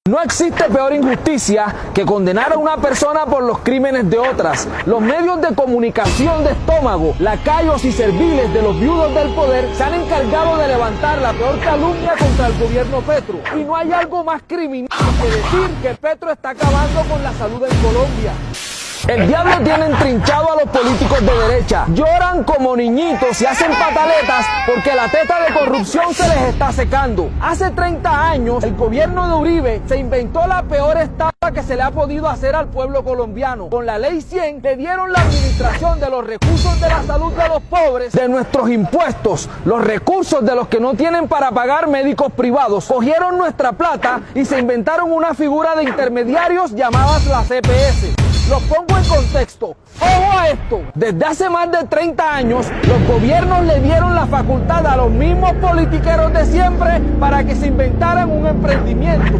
No existe peor injusticia que condenar a una persona por los crímenes de otras. Los medios de comunicación de estómago, lacayos y serviles de los viudos del poder se han encargado de levantar la peor calumnia contra el gobierno Petro. Y no hay algo más criminal que decir que Petro está acabando con la salud en Colombia. El diablo tiene entrinchado a los políticos de derecha. Lloran como niñitos y hacen pataletas porque la teta de corrupción se les está secando. Hace 30 años, el gobierno de Uribe se inventó la peor estafa que se le ha podido hacer al pueblo colombiano. Con la Ley 100 le dieron la administración de los recursos de la salud de los pobres, de nuestros impuestos, los recursos de los que no tienen para pagar médicos privados. Cogieron nuestra plata y se inventaron una figura de intermediarios llamadas las EPS. Los pongo en contexto. ¡Ojo a esto! Desde hace más de 30 años, los gobiernos le dieron la facultad a los mismos politiqueros de siempre para que se inventaran un emprendimiento.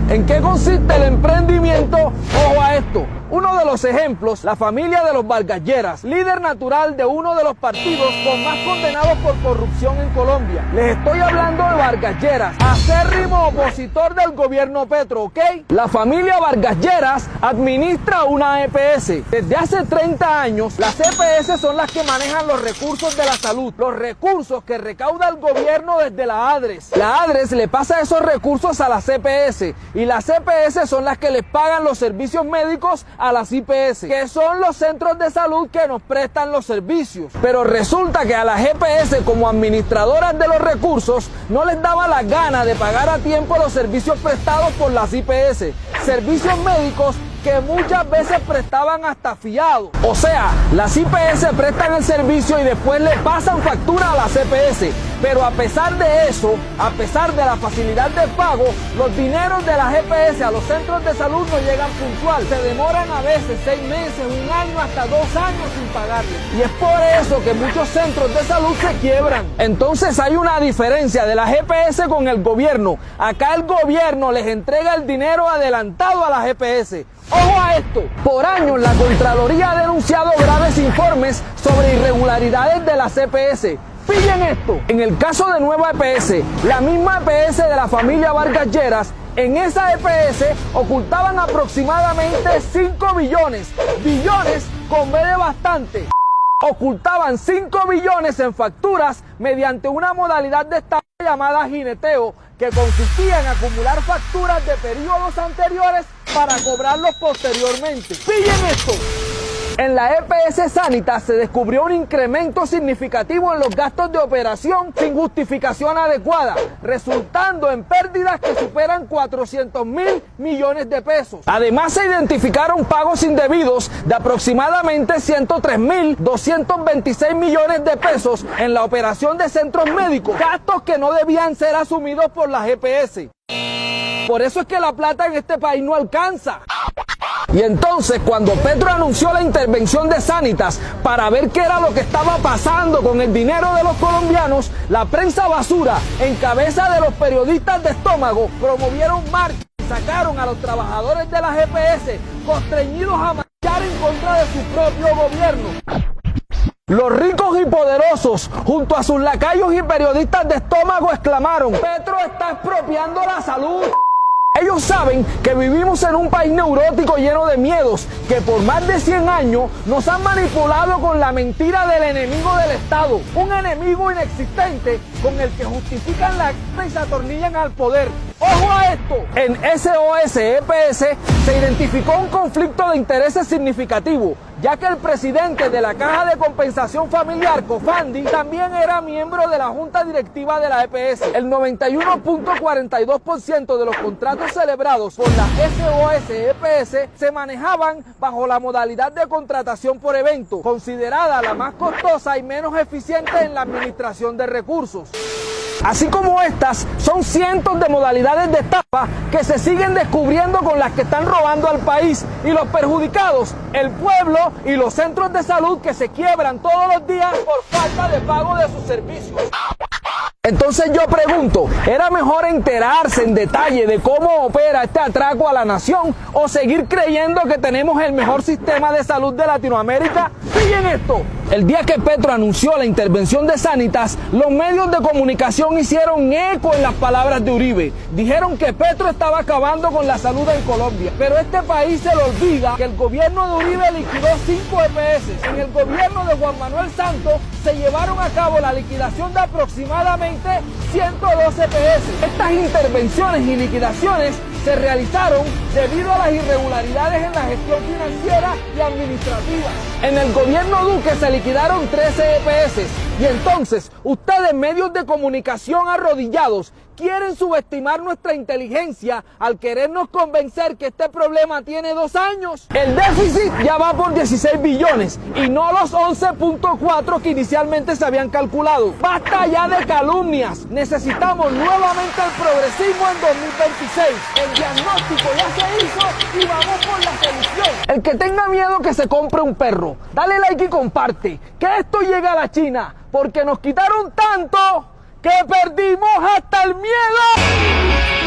¿En qué consiste el emprendimiento? ¡Ojo a esto! Uno de los ejemplos, la familia de los Vargas Lleras, líder natural de uno de los partidos con más condenados por corrupción en Colombia. Les estoy hablando de Vargas Lleras, acérrimo opositor del gobierno Petro, ¿ok? La familia Vargas Lleras administra una EPS. Desde hace 30 años, las EPS son las que manejan los recursos de la salud, los recursos que recauda el gobierno desde la ADRES. La ADRES le pasa esos recursos a las EPS y las EPS son las que les pagan los servicios médicos a las IPS, que son los centros de salud que nos prestan los servicios. Pero resulta que a las EPS, como administradoras de los recursos, no les daba la gana de pagar a tiempo los servicios prestados por las IPS, servicios médicos que muchas veces prestaban hasta fiados. O sea, las IPS prestan el servicio y después le pasan factura a las EPS. Pero a pesar de eso, a pesar de la facilidad de pago, los dineros de las EPS a los centros de salud no llegan puntual. Se demoran a veces 6 meses, 1 año, hasta 2 años sin pagarles. Y es por eso que muchos centros de salud se quiebran. Entonces hay una diferencia de las EPS con el gobierno. Acá el gobierno les entrega el dinero adelantado a las EPS. ¡Ojo a esto! Por años la Contraloría ha denunciado graves informes sobre irregularidades de las EPS. Pillen esto. En el caso de Nueva EPS, la misma EPS de la familia Vargas Lleras, en esa EPS ocultaban aproximadamente 5 billones. Billones con B de bastante. Ocultaban 5 billones en facturas mediante una modalidad de estafa llamada jineteo, que consistía en acumular facturas de periodos anteriores para cobrarlos posteriormente. ¡Pillen esto! En la EPS Sanitas se descubrió un incremento significativo en los gastos de operación sin justificación adecuada, resultando en pérdidas que superan 400.000 millones de pesos. Además, se identificaron pagos indebidos de aproximadamente 103.226 millones de pesos en la operación de centros médicos, gastos que no debían ser asumidos por las EPS. Por eso es que la plata en este país no alcanza. Y entonces, cuando Petro anunció la intervención de Sanitas para ver qué era lo que estaba pasando con el dinero de los colombianos, la prensa basura, en cabeza de los periodistas de estómago, promovieron marchas y sacaron a los trabajadores de las EPS constreñidos a marchar en contra de su propio gobierno. Los ricos y poderosos, junto a sus lacayos y periodistas de estómago, exclamaron: Petro está expropiando la salud. Ellos saben que vivimos en un país neurótico lleno de miedos, que por más de 100 años nos han manipulado con la mentira del enemigo del Estado, un enemigo inexistente con el que justifican la guerra y se atornillan al poder. ¡Ojo a esto! En SOS EPS se identificó un conflicto de intereses significativo, ya que el presidente de la Caja de Compensación Familiar, Cofandi, también era miembro de la Junta Directiva de la EPS. El 91.42% de los contratos celebrados por la SOS EPS se manejaban bajo la modalidad de contratación por evento, considerada la más costosa y menos eficiente en la administración de recursos. Así como estas, son cientos de modalidades de estafa que se siguen descubriendo con las que están robando al país, y los perjudicados, el pueblo y los centros de salud que se quiebran todos los días por falta de pago de sus servicios. Entonces yo pregunto, ¿era mejor enterarse en detalle de cómo opera este atraco a la nación o seguir creyendo que tenemos el mejor sistema de salud de Latinoamérica? Pillen esto. El día que Petro anunció la intervención de Sanitas, los medios de comunicación hicieron eco en las palabras de Uribe. Dijeron que Petro estaba acabando con la salud en Colombia. Pero este país se le olvida que el gobierno de Uribe liquidó 5 EPS. En el gobierno de Juan Manuel Santos se llevaron a cabo la liquidación de aproximadamente 112 EPS. Estas intervenciones y liquidaciones se realizaron debido a las irregularidades en la gestión financiera y administrativa. En el gobierno Duque se liquidaron 13 EPS y entonces ustedes, medios de comunicación arrodillados, quieren subestimar nuestra inteligencia al querernos convencer que este problema tiene 2 años. El déficit ya va por 16 billones y no los 11.4 que inicialmente se habían calculado. Basta ya de calumnias. Necesitamos nuevamente el progresismo en 2026. El diagnóstico ya se hizo y vamos por la solución. El que tenga miedo que se compre un perro, dale like y comparte. Que esto llegue a la China, porque nos quitaron tanto que perdimos hasta el miedo.